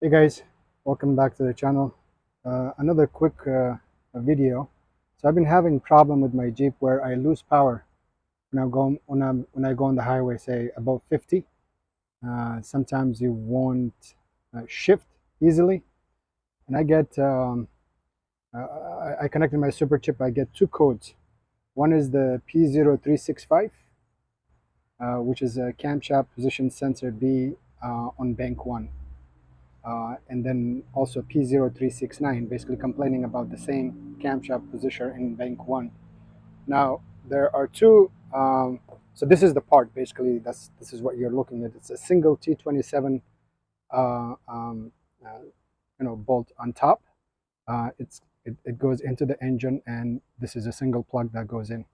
Hey guys, welcome back to the channel. Another quick video. So I've been having problem with my Jeep where I lose power when I go on the highway, say above 50. Sometimes you won't shift easily, and I connected my super chip. I get two codes. One is the P0365, which is a camshaft position sensor B on bank one. And then also P0369, basically complaining about the same camshaft position in bank one. Now there are two. So this is the part basically. This is what you're looking at. It's a single T27, uh, um, uh, bolt on top. It goes into the engine, and this is a single plug that goes in.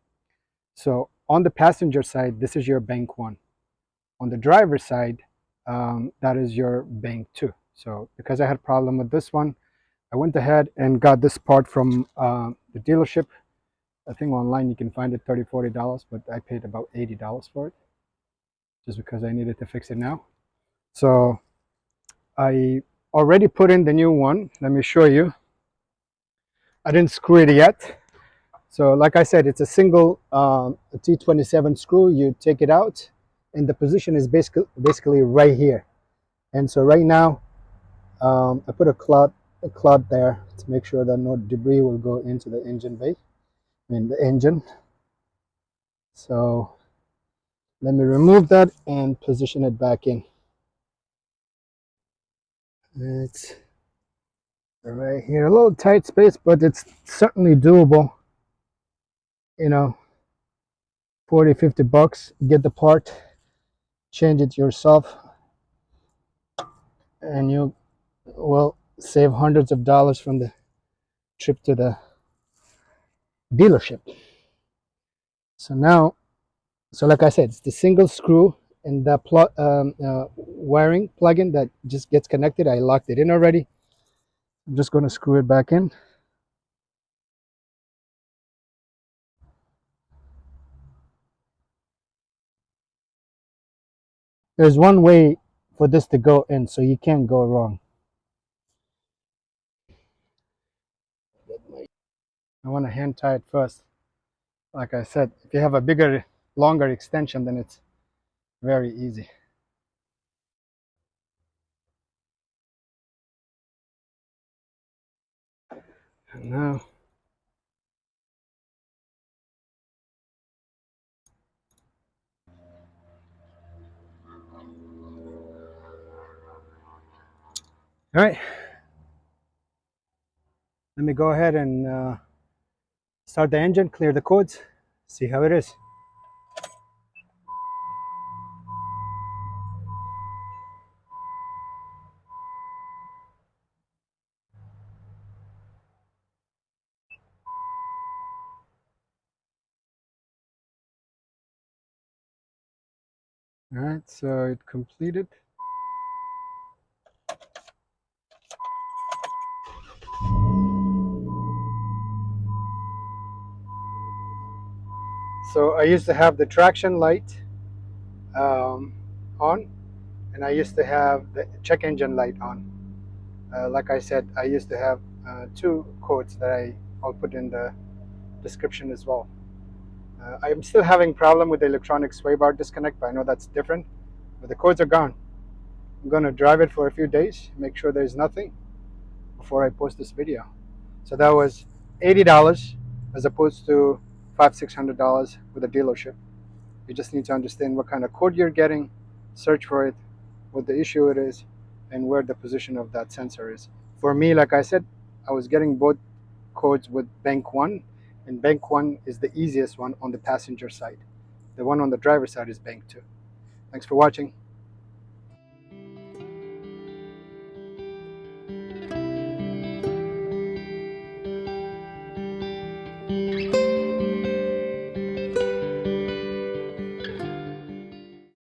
So on the passenger side, this is your bank one. On the driver's side, that is your bank two. So because I had a problem with this one, I went ahead and got this part from the dealership. I think online you can find it $30–40, but I paid about $80 for it just because I needed to fix it now. So I already put in the new one. Let me show you. I didn't screw it yet. So like I said, it's a single T27 screw. You take it out, and the position is basically right here. And so right now, I put a cloth there to make sure that no debris will go into the engine bay, the engine. So let me remove that and position it back in. It's right here, a little tight space, but it's certainly doable. 40–50 bucks, get the part, change it yourself, and you will save hundreds of dollars from the trip to the dealership. So like I said, it's the single screw and the wiring plug-in that just gets connected. I locked it in already. I'm just going to screw it back in. There's one way for this to go in, so you can't go wrong. I want to hand tie it first. Like I said, if you have a bigger, longer extension, then it's very easy. And now, all right, let me go ahead and start the engine, clear the codes, see how it is. All right, so it completed. So I used to have the traction light on, and I used to have the check engine light on. Like I said, I used to have two codes that I'll put in the description as well. I'm still having problem with the electronic sway bar disconnect, but I know that's different. But the codes are gone. I'm going to drive it for a few days, make sure there's nothing before I post this video. So that was $80 as opposed to $500–600 with a dealership. You just need to understand what kind of code you're getting, search for it, what the issue it is, and where the position of that sensor is. For me, like I said, I was getting both codes with bank one, and bank one is the easiest one on the passenger side. The one on the driver's side is bank two. Thanks for watching.